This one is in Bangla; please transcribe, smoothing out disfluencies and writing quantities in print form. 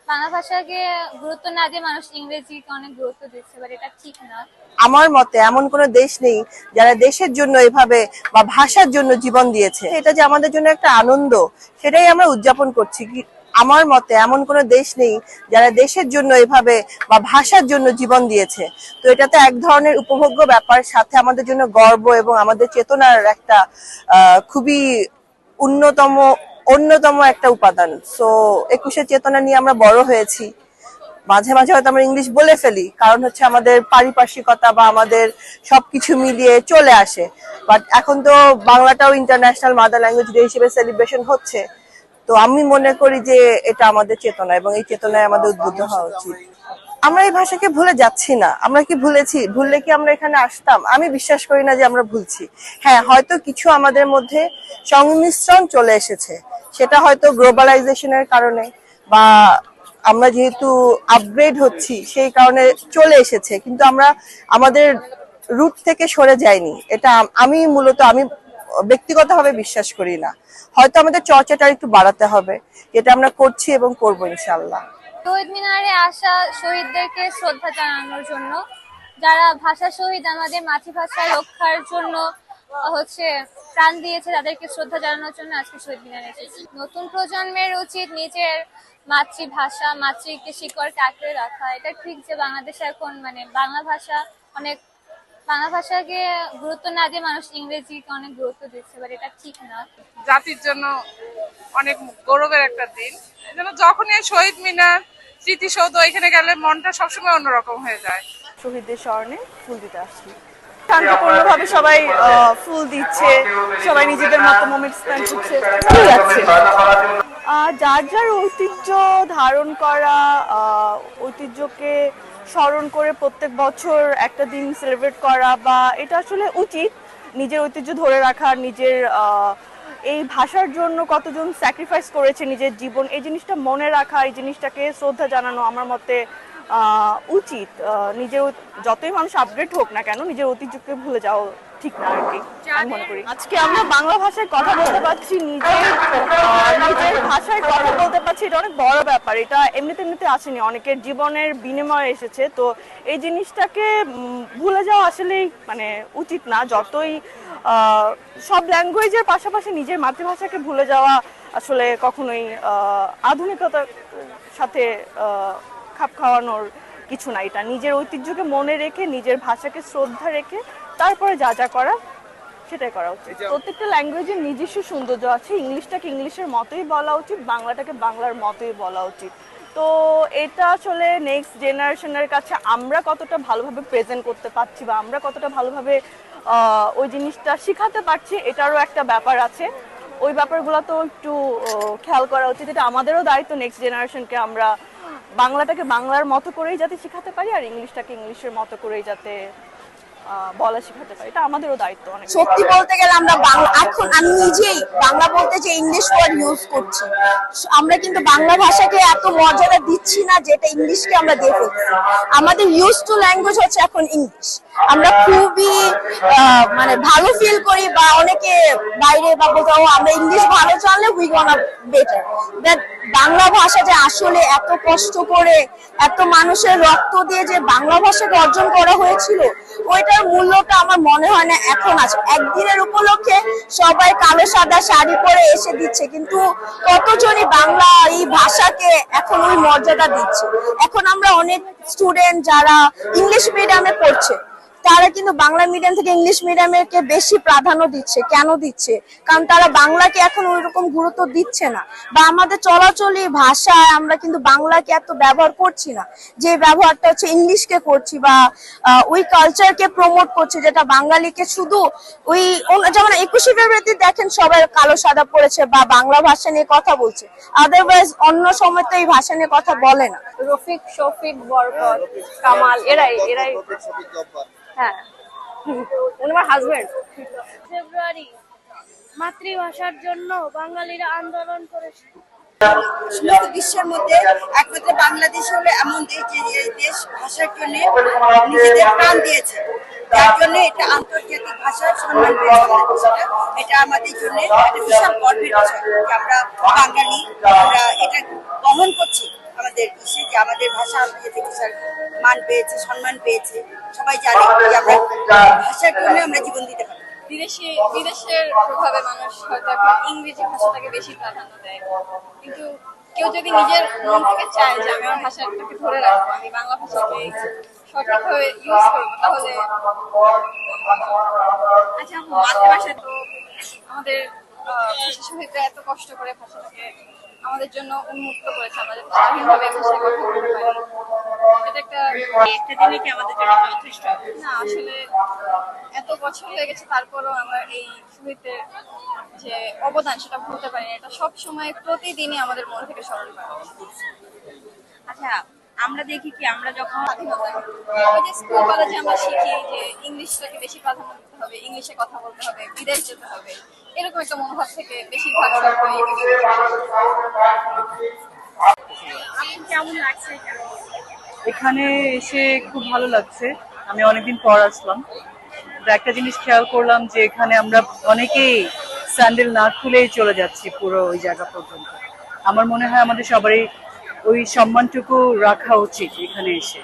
বাংলা ভাষাকে গুরুত্ব না দিয়ে মানুষ ইংরেজিকে অনেক গুরুত্ব দিচ্ছে, বাট এটা ঠিক না। আমার মতে এমন কোনো দেশ নেই যারা দেশের জন্য এভাবে বা ভাষার জন্য জীবন দিয়েছে। এটা যে আমাদের জন্য একটা আনন্দ, সেটাই আমরা উদযাপন করছি। আমার মতে এমন কোনো দেশ নেই যারা দেশের জন্য এভাবে বা ভাষার জন্য জীবন দিয়েছে। তো এটা তো এক ধরনের উপভোগ্য ব্যাপার, সাথে আমাদের জন্য গর্ব এবং আমাদের চেতনার একটা খুবই উন্নতম অন্যতম একটা উপাদান। সো 21-এর চেতনা নিয়ে আমরা বড় হয়েছি। মাঝে মাঝে হয়তো আমরা ইংলিশ বলে ফেলি, কারণ হচ্ছে আমাদের পারিপার্শ্বিকতা বা আমাদের সবকিছু মিলিয়ে চলে আসে। বাট এখন তো বাংলাটাও ইন্টারন্যাশনাল মাদার ল্যাঙ্গুয়েজ ডে হিসেবে সেলিব্রেশন হচ্ছে। তো আমি মনে করি যে এটা আমাদের চেতনা এবং এই চেতনায় আমাদের উদ্বুদ্ধ হওয়া উচিত। আমরা এই ভাষাকে ভুলে যাচ্ছি না। আমরা কি ভুলেছি? ভুললে কি আমরা এখানে আসতাম? আমি বিশ্বাস করি না যে আমরা ভুলছি। হ্যাঁ, হয়তো কিছু আমাদের মধ্যে সংমিশ্রণ চলে এসেছে, সেটা হয়তো গ্লোবালাইজেশনের কারণে বা আমরা যেহেতু আপগ্রেড হচ্ছি সেই কারণে চলে এসেছে, কিন্তু আমরা আমাদের রুট থেকে সরে যাইনি। এটা আমি ব্যক্তিগতভাবে বিশ্বাস করি না। হয়তো আমাদের চর্চাটা একটু বাড়াতে হবে, যেটা আমরা করছি এবং করবো ইনশাল্লাহ। শহীদ মিনারে আসা শহীদদেরকে শ্রদ্ধা জানানোর জন্য, যারা ভাষা শহীদ আমাদের মাতৃভাষা রক্ষার জন্য প্রাণ দিয়েছে, তাদেরকে শ্রদ্ধা জানানোর জন্য আজকে শহীদ মিনারে এসেছি। নতুন প্রজন্মের উচিত নিজের মাতৃভাষা মাতৃকে শিকড়কে আঁকড়ে রাখা। এটা ঠিক যে বাংলাদেশে এখন বাংলা ভাষাকে গুরুত্ব না দিয়ে মানুষ ইংরেজিকে অনেক গুরুত্ব দিচ্ছে, বাট এটা ঠিক না। জাতির জন্য অনেক গৌরবের একটা দিন। এজন্য যখনই শহীদ মিনার, স্মৃতিসৌধ, এখানে গেলে মনটা সবসময় অন্যরকম হয়ে যায়। শহীদদের স্মরণে ফুল দিতে আসছি। শান্তিপূর্ণভাবে সবাই ফুল দিচ্ছে, সবাই নিজেদের মতো মোমেন্ট স্পেন্ড করছে, ভালো লাগছে। যার যার ঐতিহ্য ধারণ করা, ঐতিহ্যকে স্মরণ করে প্রত্যেক বছর একটা দিন সেলিব্রেট করা, বা এটা আসলে উচিত। নিজের ঐতিহ্য ধরে রাখা, নিজের এই ভাষার জন্য কতজন স্যাক্রিফাইস করেছে নিজের জীবন, এই জিনিসটা মনে রাখা, এই জিনিসটাকে শ্রদ্ধা জানানো আমার মতে উচিত। নিজের যতই মানুষ আপগ্রেড হোক না কেন, নিজের ঐতিহ্যকে ভুলে যাওয়া ঠিক না আর কি, আমি মনে করি। আজকে আমরা বাংলা ভাষায় কথা বলতে পারছি, নিজের ভাষায় কথা বলতে পারছি, এটা অনেক বড় ব্যাপার। এটা এমনিতে আসেনি, অনেকের জীবনের বিনিময়ে এসেছে। তো এই জিনিসটাকে ভুলে যাওয়া আসলেই মানে উচিত না। যতই সব ল্যাঙ্গুয়েজের পাশাপাশি নিজের মাতৃভাষাকে ভুলে যাওয়া আসলে কখনোই আধুনিকতার সাথে খাপ খাওয়ানোর কিছু না। এটা নিজের ঐতিহ্যকে মনে রেখে, নিজের ভাষাকে শ্রদ্ধা রেখে তারপরে যা যা করা সেটাই করা উচিত। প্রত্যেকটা ল্যাঙ্গুয়েজের নিজস্ব সৌন্দর্য আছে। ইংলিশটাকে ইংলিশের মতোই বলা উচিত, বাংলাটাকে বাংলার মতোই বলা উচিত। তো এটা আসলে নেক্সট জেনারেশনের কাছে আমরা কতটা ভালোভাবে প্রেজেন্ট করতে পারছি বা আমরা কতটা ভালোভাবে ওই জিনিসটা শিখাতে পারছি, এটারও একটা ব্যাপার আছে। ওই ব্যাপারগুলো তো একটু খেয়াল করা উচিত। এটা আমাদেরও দায়িত্ব নেক্সট জেনারেশনকে আমরা বাংলাটাকে বাংলার মতো করেই যাতে শিখাতে পারি, আর ইংলিশটাকে ইংলিশের মতো করেই যাতে বলা শেখাতে পারি, এটা আমাদেরও দায়িত্ব অনেক। সত্যি বলতে গেলে আমরা বাংলা, এখন আমি নিজেই বাংলা বলতে যে ইংলিশ ওয়ার্ড ইউজ করছি, আমরা কিন্তু বাংলা ভাষাকে এত মর্যাদা দিচ্ছি না যেটা ইংলিশকে আমরা দিয়ে ফেলছি। আমাদের ইউজ টু ল্যাঙ্গুয়েজ হচ্ছে এখন ইংলিশ। আমরা খুবই মানে ভালো ফিল করি, বা অনেকে বাইরে বা বলতে আমরা ইংলিশ ভালো জানলে we gonna better. That Bangla ভাষা যে আসলে এত কষ্ট করে, এত মানুষের রক্ত দিয়ে যে বাংলা ভাষাকে অর্জন করা হয়েছিল, ওইটার মূল্যটা আমার মনে হয় না এখন আছে। একদিনের উপলক্ষে সবাই কালো সাদা শাড়ি পরে এসে দিচ্ছে, কিন্তু কতজনই বাংলা এই ভাষাকে এখন ওই মর্যাদা দিচ্ছে। এখন আমরা অনেক স্টুডেন্ট যারা ইংলিশ মিডিয়ামে পড়ছে, তারা কিন্তু বাংলা মিডিয়াম থেকে ইংলিশ মিডিয়ামকে বেশি প্রাধান্য দিচ্ছে। কেন দিচ্ছে? কারণ তারা বাংলাকে এখন ওইরকম গুরুত্ব দিচ্ছে না, বা আমাদের চলাচলি ভাষায় আমরা কিন্তু বাংলাকে এত ব্যবহার করছি না, যে ব্যবহারটা হচ্ছে ইংলিশকে করছি, বা ওই কালচারকে প্রমোট করছি, যেটা বাঙালিকে শুধু ওই যেমন 21শে ফেব্রুয়ারিতে দেখেন সবাই কালো সাদা পড়েছে বা বাংলা ভাষা নিয়ে কথা বলছে, আদারওয়াইজ অন্য সময় তো এই ভাষা নিয়ে কথা বলে না। রফিক, শফিক, বরকত, কামাল, এরাই হ্যাঁ, উনি আমার হাজবেন্ড। ফেব্রুয়ারি মাতৃভাষার জন্য বাঙালিরা আন্দোলন করেছে। সমস্ত বিশ্বের মধ্যে একমাত্র বাংলাদেশ হলো এমন দেশ যে দেশ ভাষার জন্য নিজেদের প্রাণ দিয়েছে, যার জন্য এটা আন্তর্জাতিক ভাষার সম্মান পেয়েছে। এটা আমাদের জন্য একটা বিশাল গর্বের বিষয় যে আমরা বাঙালি, আমরা এটা বহন করছি। আমাদের ইসে যে আমাদের ভাষা বিশাল মান পেয়েছে, সম্মান পেয়েছে। সবাই জানে যে আমরা ভাষার জন্য আমরা জীবন দিতে পারি। বিদেশের প্রভাবে মানুষ হয়তো এখন ইংরেজি ভাষাটাকে বেশি প্রাধান্য দেয়, কিন্তু কেউ যদি নিজের মন থেকে চায় যে আমি আমার ভাষাটাকে ধরে রাখবো, আমি বাংলা ভাষাকে সঠিকভাবে ইউজ করবো, তাহলে আচ্ছা মাতৃভাষা তো আমাদের ভাষা শহীদরা এত কষ্ট করে ভাষাটাকে আমাদের জন্য উন্মুক্ত করেছে, আমরা যাতে স্বাধীনভাবে ভাষায় কথা বলতে পারি। এটা একটা দিনে কি আমাদের জন্য যথেষ্ট না, আসলে এত বছর হয়ে গেছে তারপরও আমরা এই শহীদদের যে অবদান সেটা ভুলতে পারি না। এটা সব সময় প্রতিদিনই আমাদের মন থেকে স্মরণ করা। আচ্ছা আমরা দেখি কি আমরা যখন স্বাধীনতা ওই যে স্কুল কলেজে আমরা শিখি যে ইংলিশটাকে বেশি প্রাধান্য দিতে হবে, ইংলিশে কথা বলতে হবে, বিদেশ যেতে হবে, এরকম একটা মনোভাব থেকে বেশিরভাগ সরকারি কেমন লাগছে এখানে এসে খুব ভালো লাগছে। আমি অনেকদিন পর আসলাম, তো একটা জিনিস খেয়াল করলাম যে এখানে আমরা অনেকেই স্যান্ডেল না খুলেই চলে যাচ্ছি পুরো ওই জায়গা পর্যন্ত। আমার মনে হয় আমাদের সবারই ওই সম্মানটুকু রাখা উচিত এখানে এসে।